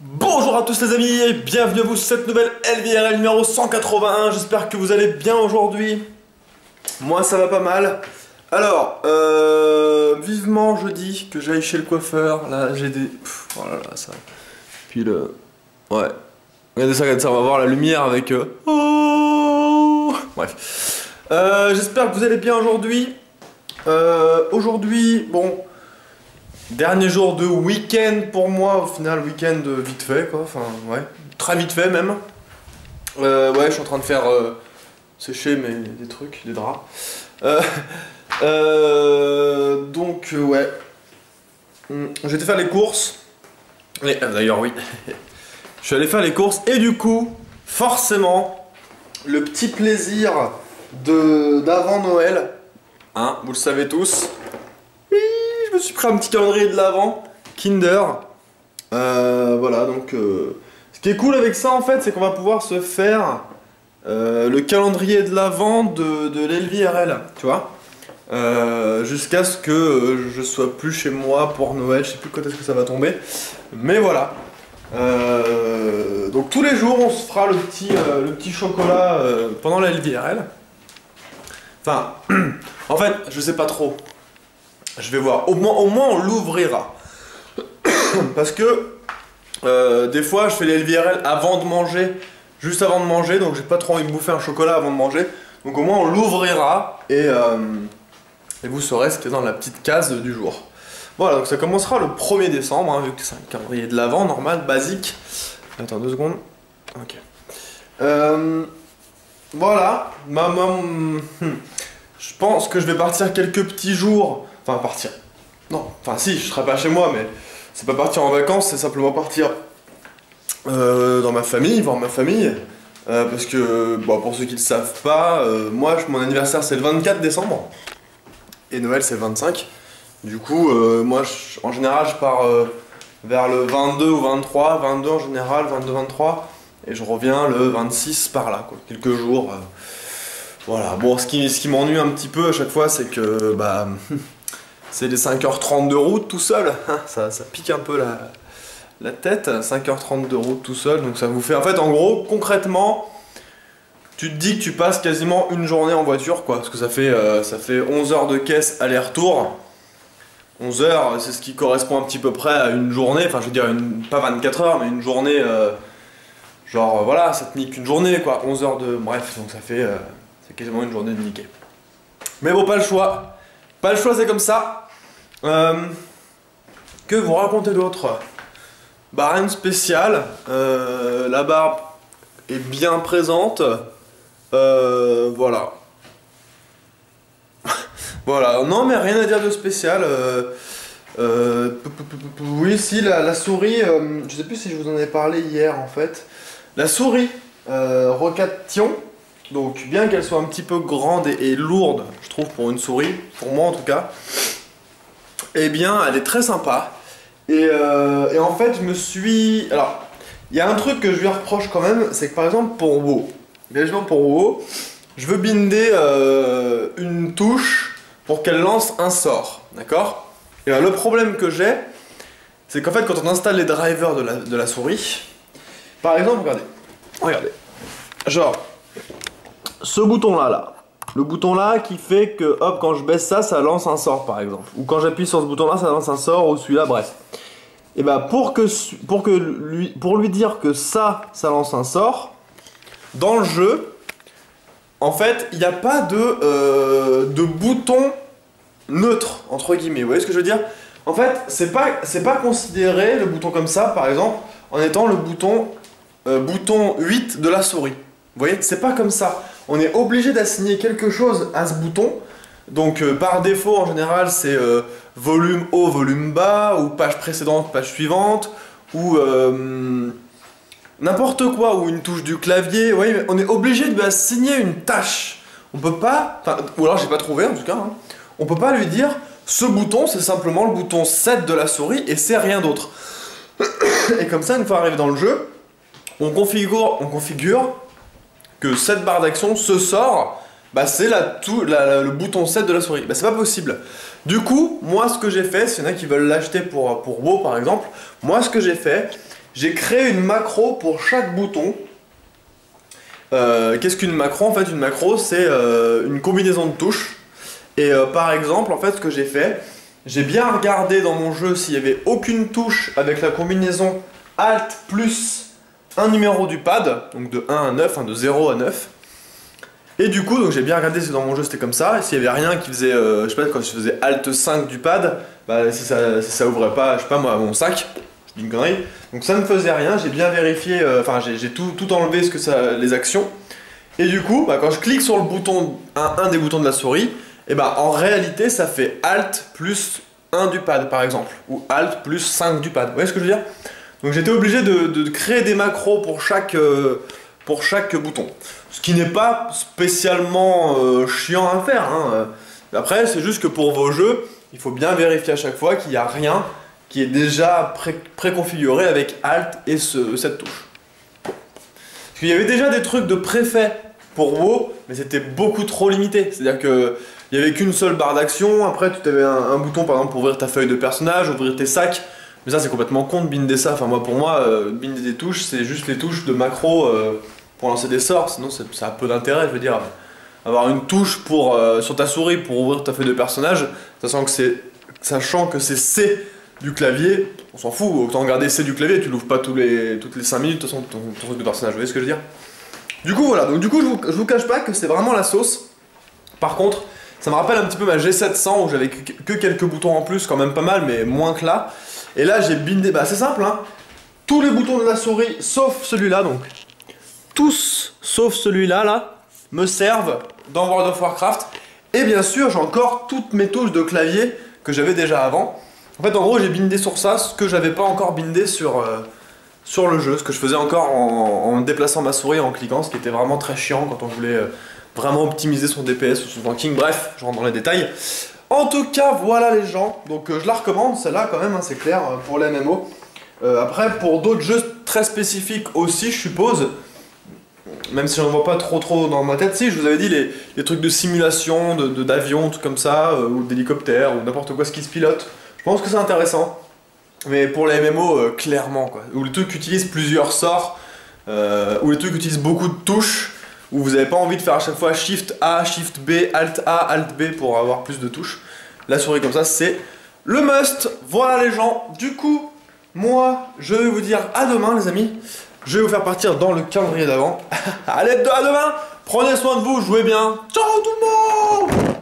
Bonjour à tous les amis et bienvenue à vous sur cette nouvelle LVRL numéro 181. J'espère que vous allez bien aujourd'hui. Moi ça va pas mal. Alors, vivement jeudi que j'aille chez le coiffeur. Là j'ai des... oh là là, ça... Puis le... Ouais. Regardez ça, on va voir la lumière avec... Oh bref. J'espère que vous allez bien aujourd'hui. Aujourd'hui, bon... Dernier jour de week-end pour moi, au final week-end vite fait quoi, enfin ouais, très vite fait même. Ouais, je suis en train de faire sécher des trucs, des draps. Donc ouais, j'ai été faire les courses. Et d'ailleurs oui, je suis allé faire les courses et du coup, forcément, le petit plaisir d'avant Noël, hein, vous le savez tous. Je me suis pris un petit calendrier de l'Avent, Kinder. Voilà, donc ce qui est cool avec ça en fait, c'est qu'on va pouvoir se faire le calendrier de l'Avent de l'LVRL, tu vois. Jusqu'à ce que je sois plus chez moi pour Noël, je sais plus quand est-ce que ça va tomber. Mais voilà. Donc tous les jours on se fera le petit chocolat pendant la LVRL. Enfin, en fait, je sais pas trop. Je vais voir, au moins on l'ouvrira. Parce que des fois je fais les LVRL avant de manger, juste avant de manger, donc j'ai pas trop envie de bouffer un chocolat avant de manger. Donc au moins on l'ouvrira et vous saurez ce qu'il y a dans la petite case du jour. Voilà, donc ça commencera le 1er décembre, hein, vu que c'est un calendrier de l'Avent, normal, basique. Attends 2 secondes. Ok. Voilà, je pense que je vais partir quelques petits jours. Enfin partir. Non, enfin si, je serai pas chez moi, mais c'est pas partir en vacances, c'est simplement partir dans ma famille, voir ma famille. Parce que, bon, pour ceux qui ne le savent pas, moi, mon anniversaire c'est le 24 décembre. Et Noël c'est le 25. Du coup, moi, en général, je pars vers le 22 ou 23, 22 en général, 22-23. Et je reviens le 26 par là, quoi. Quelques jours. Voilà, bon, ce qui m'ennuie un petit peu à chaque fois, c'est que, bah... c'est les 5h30 de route tout seul, ça pique un peu la tête, 5h30 de route tout seul, donc ça vous fait... En fait, en gros, concrètement, tu te dis que tu passes quasiment une journée en voiture, quoi, parce que ça fait 11 heures de caisse aller-retour. 11 heures, c'est ce qui correspond un petit peu près à une journée, enfin je veux dire, pas 24 heures, mais une journée, genre, voilà, ça te nique une journée, quoi, 11 heures de... Bref, donc ça fait c'est quasiment une journée de niquer. Mais bon, pas le choix. Pas le choix, c'est comme ça. Que vous racontez d'autre? Bah rien de spécial. La barbe est bien présente. Voilà. Voilà. Non mais rien à dire de spécial. Oui, si la souris. Je sais plus si je vous en ai parlé hier en fait. La souris Rocation. Donc bien qu'elle soit un petit peu grande et lourde, je trouve, pour une souris, pour moi en tout cas, eh bien elle est très sympa. Et en fait je me suis... Alors, il y a un truc que je lui reproche quand même, c'est que par exemple pour WoW, je veux binder une touche pour qu'elle lance un sort, d'accord? Et là, le problème que j'ai, c'est qu'en fait quand on installe les drivers de la souris, par exemple, regardez, genre... ce bouton là, le bouton là qui fait que hop, quand je baisse ça lance un sort par exemple, ou quand j'appuie sur ce bouton là ça lance un sort, ou celui-là, bref. Et bah pour lui dire que ça lance un sort dans le jeu, en fait il n'y a pas de bouton neutre entre guillemets, vous voyez ce que je veux dire? En fait c'est pas considéré le bouton comme ça par exemple en étant le bouton 8 de la souris. Vous voyez, c'est pas comme ça. On est obligé d'assigner quelque chose à ce bouton. Donc par défaut, en général, c'est volume haut, volume bas, ou page précédente, page suivante, ou n'importe quoi, ou une touche du clavier. Vous voyez, on est obligé de lui assigner une tâche. On peut pas, ou alors j'ai pas trouvé en tout cas, hein, on peut pas lui dire ce bouton, c'est simplement le bouton 7 de la souris et c'est rien d'autre. Et comme ça, une fois arrivé dans le jeu, on configure que cette barre d'action, ce sort, bah c'est le bouton 7 de la souris. Bah c'est pas possible. Du coup, moi ce que j'ai fait, s'il y en a qui veulent l'acheter pour WoW par exemple, moi ce que j'ai fait, j'ai créé une macro pour chaque bouton. Qu'est-ce qu'une macro? En fait, une macro, c'est une combinaison de touches. Et par exemple, en fait, ce que j'ai fait, j'ai bien regardé dans mon jeu s'il n'y avait aucune touche avec la combinaison Alt plus un numéro du pad, donc de 1 à 9, de 0 à 9. Et du coup, j'ai bien regardé si dans mon jeu c'était comme ça, et s'il y avait rien qui faisait, je sais pas, quand je faisais Alt 5 du pad, bah si ça ouvrait pas, je sais pas moi, mon sac, je dis une connerie, donc ça ne faisait rien, j'ai bien vérifié, enfin j'ai tout enlevé les actions, et du coup, bah, quand je clique sur le bouton, un des boutons de la souris, et bah en réalité ça fait Alt plus 1 du pad par exemple, ou Alt plus 5 du pad, vous voyez ce que je veux dire? Donc j'étais obligé de créer des macros pour chaque bouton. Ce qui n'est pas spécialement chiant à faire. Hein. Après, c'est juste que pour vos jeux, il faut bien vérifier à chaque fois qu'il n'y a rien qui est déjà préconfiguré avec Alt et cette touche. Parce qu'il y avait déjà des trucs de préfet pour WoW, mais c'était beaucoup trop limité. C'est-à-dire qu'il n'y avait qu'une seule barre d'action, après tu avais un bouton par exemple pour ouvrir ta feuille de personnage, ouvrir tes sacs. Mais ça c'est complètement con de binder ça, enfin pour moi, binder des touches c'est juste les touches de macro pour lancer des sorts, sinon ça a peu d'intérêt, je veux dire. Avoir une touche sur ta souris pour ouvrir ta feuille de personnage, sachant que c'est C du clavier, on s'en fout, autant regarder C du clavier, tu l'ouvres pas toutes les 5 minutes, de toute façon ton truc de personnage, vous voyez ce que je veux dire? Du coup voilà, donc du coup je vous cache pas que c'est vraiment la sauce. Par contre, ça me rappelle un petit peu ma G700 où j'avais que quelques boutons en plus, quand même pas mal, mais moins que là. Et là j'ai bindé, bah c'est simple hein, tous les boutons de la souris sauf celui-là donc. Tous sauf celui-là là me servent dans World of Warcraft. Et bien sûr j'ai encore toutes mes touches de clavier que j'avais déjà avant. En fait en gros j'ai bindé sur ça ce que j'avais pas encore bindé sur le jeu. Ce que je faisais encore en déplaçant ma souris en cliquant, ce qui était vraiment très chiant quand on voulait vraiment optimiser son DPS ou son tanking. Bref, je rentre dans les détails. En tout cas, voilà les gens, donc je la recommande, celle-là quand même, hein, c'est clair, pour les MMO. Après, pour d'autres jeux très spécifiques aussi, je suppose, même si j'en vois pas trop dans ma tête, si, je vous avais dit les trucs de simulation, d'avion, tout comme ça, ou d'hélicoptère, ou n'importe quoi ce qui se pilote, je pense que c'est intéressant. Mais pour les MMO, clairement, quoi, où les trucs utilisent plusieurs sorts, où les trucs utilisent beaucoup de touches, où vous n'avez pas envie de faire à chaque fois Shift A, Shift B, Alt A, Alt B pour avoir plus de touches. La souris comme ça, c'est le must. Voilà les gens. Du coup, moi, je vais vous dire à demain les amis. Je vais vous faire partir dans le calendrier d'avant. Allez, à demain. Prenez soin de vous, jouez bien. Ciao tout le monde.